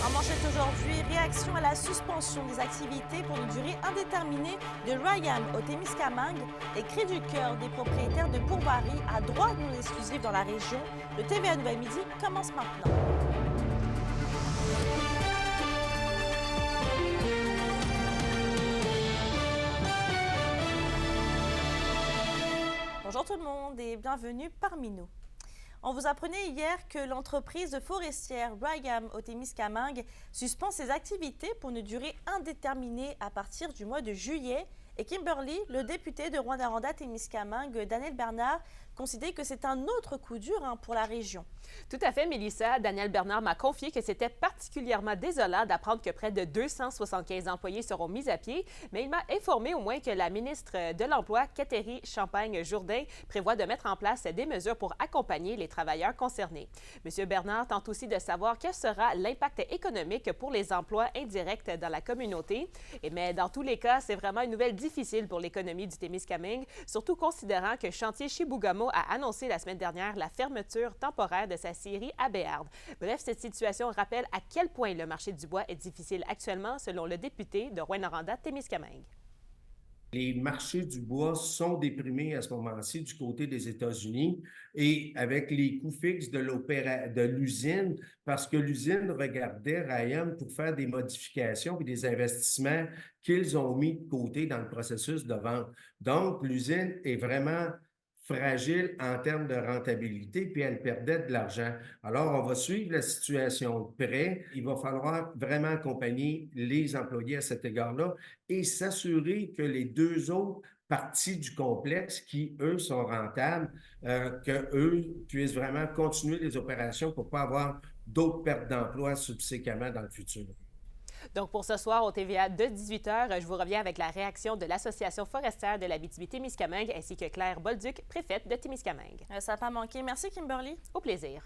En manchette aujourd'hui, réaction à la suspension des activités pour une durée indéterminée de Rayam au Témiscamingue. Les cris du cœur des propriétaires de pourvoiries à droit non exclusif dans la région. Le TVA Nouvelle Midi commence maintenant. Bonjour tout le monde et bienvenue parmi nous. On vous apprenait hier que l'entreprise forestière Rayam au Témiscamingue suspend ses activités pour une durée indéterminée à partir du mois de juillet. Et Kimberly, le député de Rouyn-Noranda-Témiscamingue, Daniel Bernard, considère que c'est un autre coup dur pour la région. Tout à fait, Mélissa. Daniel Bernard m'a confié que c'était particulièrement désolant d'apprendre que près de 275 employés seront mis à pied, mais il m'a informé au moins que la ministre de l'Emploi, Catherine Champagne-Jourdain, prévoit de mettre en place des mesures pour accompagner les travailleurs concernés. M. Bernard tente aussi de savoir quel sera l'impact économique pour les emplois indirects dans la communauté. Mais dans tous les cas, c'est vraiment une nouvelle difficile pour l'économie du Témiscamingue, surtout considérant que Chantier Chibougamau a annoncé la semaine dernière la fermeture temporaire de sa scierie à Béarn. Bref, cette situation rappelle à quel point le marché du bois est difficile actuellement, selon le député de Rouyn-Noranda-Témiscamingue. Les marchés du bois sont déprimés à ce moment-ci du côté des États-Unis et avec les coûts fixes de l'usine, parce que l'usine regardait Rayam pour faire des modifications et des investissements qu'ils ont mis de côté dans le processus de vente. Donc, l'usine est vraiment fragile en termes de rentabilité, puis elle perdait de l'argent. Alors, on va suivre la situation de près. Il va falloir vraiment accompagner les employés à cet égard-là et s'assurer que les deux autres parties du complexe qui, eux, sont rentables, qu'eux puissent vraiment continuer les opérations pour ne pas avoir d'autres pertes d'emplois subséquemment dans le futur. Donc, pour ce soir, au TVA de 18h, je vous reviens avec la réaction de l'Association forestière de l'Abitibi-Témiscamingue ainsi que Claire Bolduc, préfète de Témiscamingue. Ça n'a pas manqué. Merci, Kimberly. Au plaisir.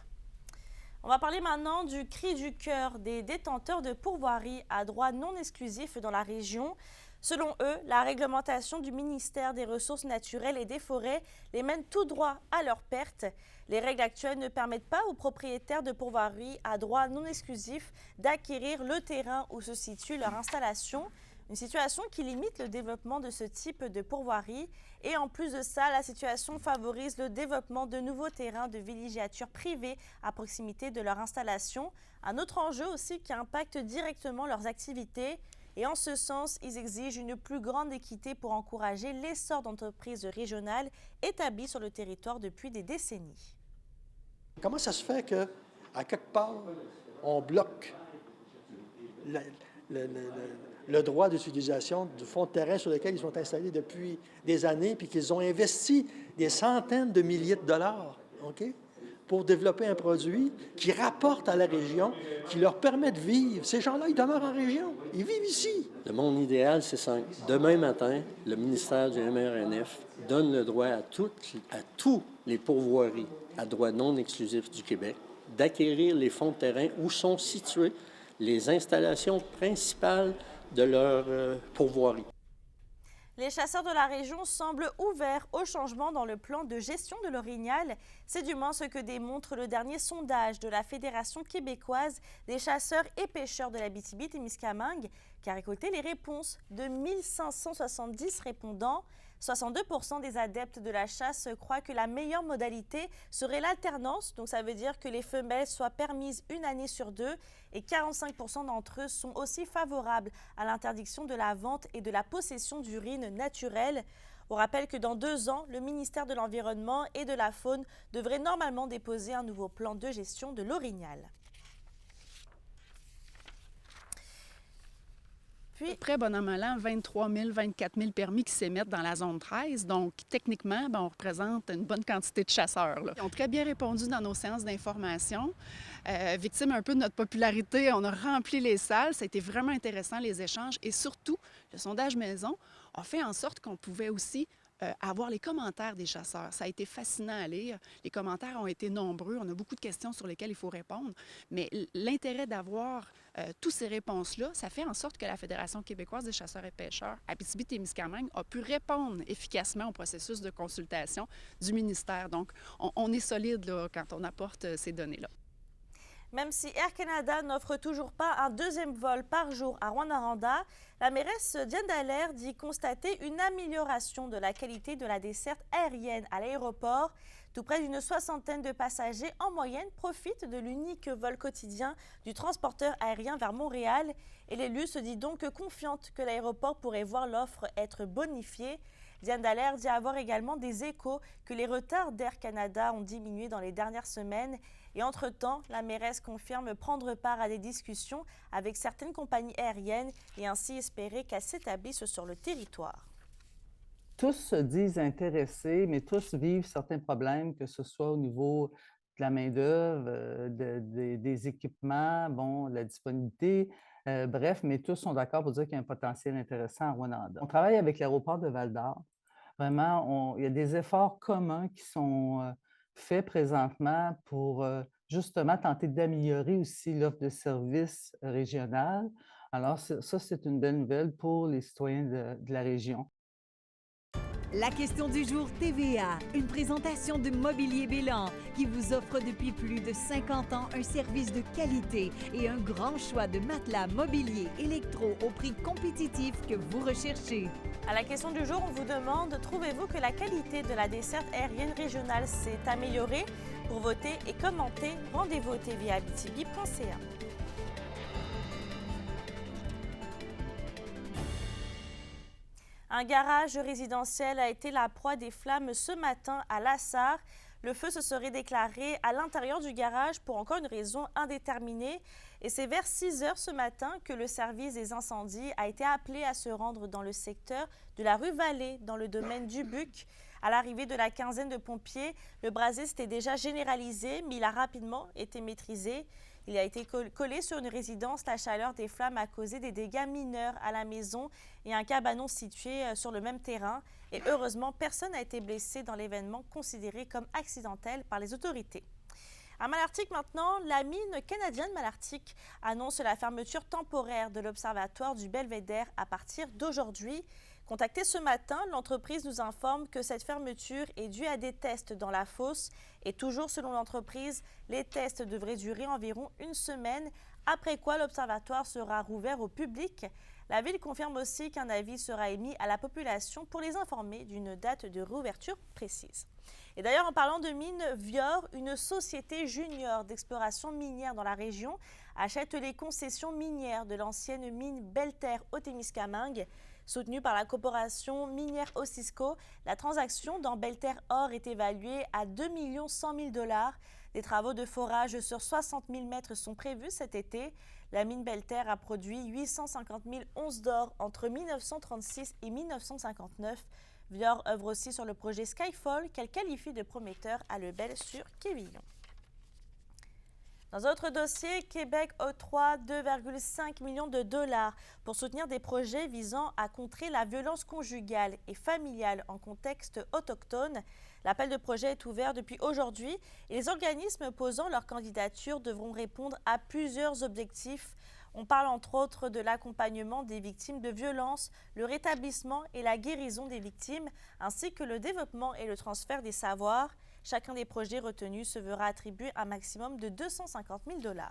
On va parler maintenant du cri du cœur des détenteurs de pourvoiries à droit non exclusif dans la région. Selon eux, la réglementation du ministère des Ressources naturelles et des Forêts les mène tout droit à leur perte. Les règles actuelles ne permettent pas aux propriétaires de pourvoiries à droit non exclusif d'acquérir le terrain où se situe leur installation. Une situation qui limite le développement de ce type de pourvoirie. Et en plus de ça, la situation favorise le développement de nouveaux terrains de villégiature privée à proximité de leur installation. Un autre enjeu aussi qui impacte directement leurs activités. Et en ce sens, ils exigent une plus grande équité pour encourager l'essor d'entreprises régionales établies sur le territoire depuis des décennies. Comment ça se fait qu'à quelque part, on bloque le droit d'utilisation du fonds de terrain sur lequel ils sont installés depuis des années, puis qu'ils ont investi des centaines de milliers de dollars, OK, pour développer un produit qui rapporte à la région, qui leur permet de vivre. Ces gens-là, ils demeurent en région. Ils vivent ici. Le monde idéal, c'est simple. Demain matin, le ministère du MRNF donne le droit à tous les pourvoiries à droit non exclusif du Québec d'acquérir les fonds de terrain où sont situées les installations principales de leur pourvoirie. Les chasseurs de la région semblent ouverts au changement dans le plan de gestion de l'orignal. C'est du moins ce que démontre le dernier sondage de la Fédération québécoise des chasseurs et pêcheurs de l'Abitibi-Témiscamingue qui a récolté les réponses de 1570 répondants. 62% des adeptes de la chasse croient que la meilleure modalité serait l'alternance, donc ça veut dire que les femelles soient permises une année sur deux, et 45% d'entre eux sont aussi favorables à l'interdiction de la vente et de la possession d'urine naturelle. On rappelle que dans 2 ans, le ministère de l'Environnement et de la Faune devrait normalement déposer un nouveau plan de gestion de l'orignal. Puis, près bon an, mal an, 23 000, 24 000 permis qui s'émettent dans la zone 13. Donc, techniquement, on représente une bonne quantité de chasseurs, là. Ils ont très bien répondu dans nos séances d'information. Victime un peu de notre popularité, on a rempli les salles. Ça a été vraiment intéressant, les échanges. Et surtout, le sondage maison a fait en sorte qu'on pouvait aussi avoir les commentaires des chasseurs. Ça a été fascinant à lire. Les commentaires ont été nombreux. On a beaucoup de questions sur lesquelles il faut répondre. Mais l'intérêt d'avoir toutes ces réponses-là, ça fait en sorte que la Fédération québécoise des chasseurs et pêcheurs, Abitibi-Témiscamingue, a pu répondre efficacement au processus de consultation du ministère. Donc, on est solide là, quand on apporte ces données-là. Même si Air Canada n'offre toujours pas un deuxième vol par jour à Rwanda, la mairesse Diane Dallaire dit constater une amélioration de la qualité de la desserte aérienne à l'aéroport. Tout près d'une soixantaine de passagers en moyenne profitent de l'unique vol quotidien du transporteur aérien vers Montréal. Et l'élu se dit donc confiante que l'aéroport pourrait voir l'offre être bonifiée. Diane Dallaire dit avoir également des échos que les retards d'Air Canada ont diminué dans les dernières semaines. Et entre-temps, la mairesse confirme prendre part à des discussions avec certaines compagnies aériennes et ainsi espérer qu'elles s'établissent sur le territoire. Tous se disent intéressés, mais tous vivent certains problèmes, que ce soit au niveau de la main-d'œuvre, des équipements, bon, de la disponibilité. Bref, mais tous sont d'accord pour dire qu'il y a un potentiel intéressant à Rwanda. On travaille avec l'aéroport de Val-d'Or. Vraiment, il y a des efforts communs qui sont faits présentement pour justement tenter d'améliorer aussi l'offre de services régionale. Alors, ça, c'est une belle nouvelle pour les citoyens de la région. La question du jour TVA, une présentation de Mobilier Bélan qui vous offre depuis plus de 50 ans un service de qualité et un grand choix de matelas, mobilier, électro au prix compétitif que vous recherchez. À la question du jour, on vous demande, trouvez-vous que la qualité de la desserte aérienne régionale s'est améliorée? Pour voter et commenter, rendez-vous au tvaabitibi.ca. Un garage résidentiel a été la proie des flammes ce matin à Lassar. Le feu se serait déclaré à l'intérieur du garage pour encore une raison indéterminée. Et c'est vers 6 heures ce matin que le service des incendies a été appelé à se rendre dans le secteur de la rue Vallée, dans le domaine du Buc. À l'arrivée de la quinzaine de pompiers, le brasier s'était déjà généralisé, mais il a rapidement été maîtrisé. Il a été collé sur une résidence. La chaleur des flammes a causé des dégâts mineurs à la maison et un cabanon situé sur le même terrain. Et heureusement, personne n'a été blessé dans l'événement considéré comme accidentel par les autorités. À Malartic maintenant, la mine canadienne Malartic annonce la fermeture temporaire de l'observatoire du Belvédère à partir d'aujourd'hui. Contactée ce matin, l'entreprise nous informe que cette fermeture est due à des tests dans la fosse. Et toujours selon l'entreprise, les tests devraient durer environ une semaine, après quoi l'observatoire sera rouvert au public. La ville confirme aussi qu'un avis sera émis à la population pour les informer d'une date de réouverture précise. Et d'ailleurs, en parlant de mine, Vior, une société junior d'exploration minière dans la région, achète les concessions minières de l'ancienne mine Belle-Terre au Témiscamingue. Soutenue par la corporation minière Osisko, la transaction dans Belle-Terre Or est évaluée à 2 100 000 $. Des travaux de forage sur 60 000 mètres sont prévus cet été. La mine Belle-Terre a produit 850 000 onces d'or entre 1936 et 1959. Vior œuvre aussi sur le projet Skyfall qu'elle qualifie de prometteur à Lebel sur Quévillon. Dans un autre dossier, Québec octroie 2,5 millions de $ pour soutenir des projets visant à contrer la violence conjugale et familiale en contexte autochtone. L'appel de projet est ouvert depuis aujourd'hui et les organismes posant leur candidature devront répondre à plusieurs objectifs. On parle entre autres de l'accompagnement des victimes de violences, le rétablissement et la guérison des victimes, ainsi que le développement et le transfert des savoirs. Chacun des projets retenus se verra attribuer un maximum de 250 000 $.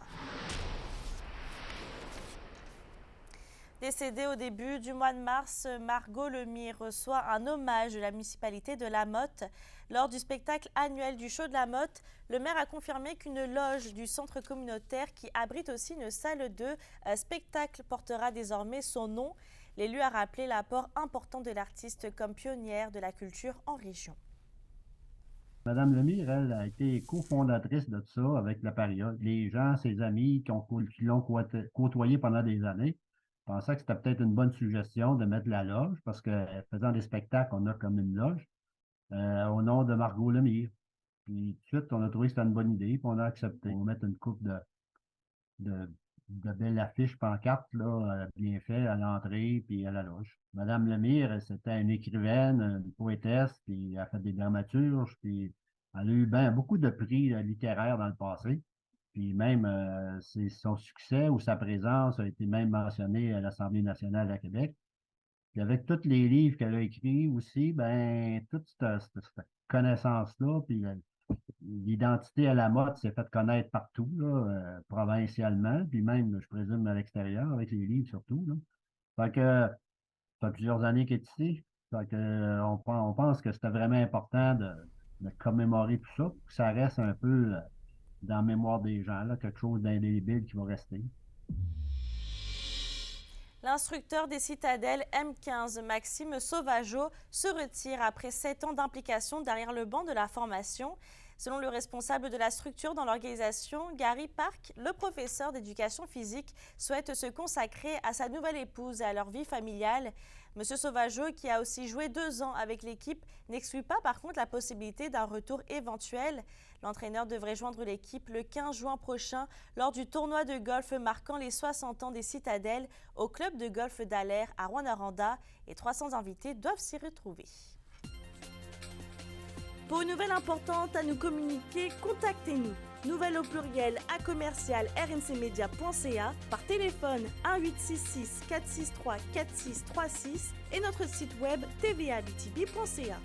Décédée au début du mois de mars, Margot Lemire reçoit un hommage de la municipalité de Lamotte. Lors du spectacle annuel du Show de Lamotte, le maire a confirmé qu'une loge du centre communautaire qui abrite aussi une salle de spectacle portera désormais son nom. L'élu a rappelé l'apport important de l'artiste comme pionnière de la culture en région. Madame Lemire, elle a été cofondatrice de ça avec la période. Les gens, ses amis qui l'ont côtoyé pendant des années, pensaient que c'était peut-être une bonne suggestion de mettre la loge, parce que faisant des spectacles, on a comme une loge, au nom de Margot Lemire. Puis tout de suite, on a trouvé que c'était une bonne idée, puis on a accepté. On va mettre une coupe de belles affiches pancartes, là, bien fait à l'entrée, puis à la loge. Madame Lemire, c'était une écrivaine, une poétesse, puis elle a fait des dramaturges, puis elle a eu beaucoup de prix littéraires dans le passé. Puis même son succès ou sa présence a été même mentionné à l'Assemblée nationale à Québec. Puis avec tous les livres qu'elle a écrits aussi, toute cette connaissance-là, puis l'identité à la mode s'est faite connaître partout, là, provincialement, puis même, je présume, à l'extérieur, avec les livres surtout, là. Fait que ça fait plusieurs années qu'il est ici. Fait que, on pense que c'était vraiment important de commémorer tout ça, pour que ça reste un peu dans la mémoire des gens, là, quelque chose d'indélébile qui va rester. L'instructeur des citadelles M15, Maxime Sauvageau, se retire après 7 ans d'implication derrière le banc de la formation. Selon le responsable de la structure dans l'organisation, Gary Park, le professeur d'éducation physique souhaite se consacrer à sa nouvelle épouse et à leur vie familiale. Monsieur Sauvageau, qui a aussi joué 2 ans avec l'équipe, n'exclut pas par contre la possibilité d'un retour éventuel. L'entraîneur devrait joindre l'équipe le 15 juin prochain lors du tournoi de golf marquant les 60 ans des citadelles au club de golf d'Aller à Rwanda et 300 invités doivent s'y retrouver. Pour une nouvelle importante à nous communiquer, contactez-nous. Nouvelle au pluriel à commercial rncmedia.ca, par téléphone 1866 463 4636 et notre site web tvabtb.ca.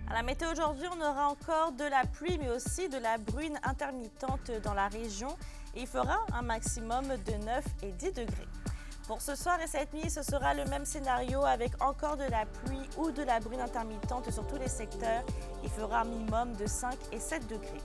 À la météo aujourd'hui, on aura encore de la pluie, mais aussi de la bruine intermittente dans la région. Et il fera un maximum de 9 et 10 degrés. Pour ce soir et cette nuit, ce sera le même scénario avec encore de la pluie ou de la bruine intermittente sur tous les secteurs. Il fera un minimum de 5 et 7 degrés.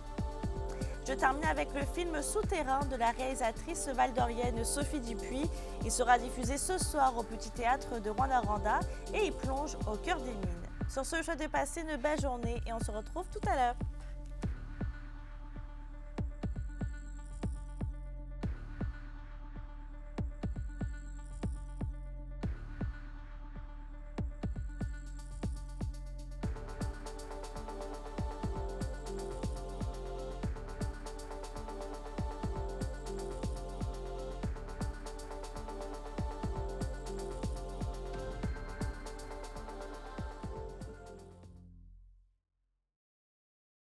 Je termine avec le film Souterrain de la réalisatrice valdorienne Sophie Dupuis. Il sera diffusé ce soir au Petit Théâtre de Rwanda et il plonge au cœur des mines. Sur ce, je vous souhaite de passer une belle journée et on se retrouve tout à l'heure.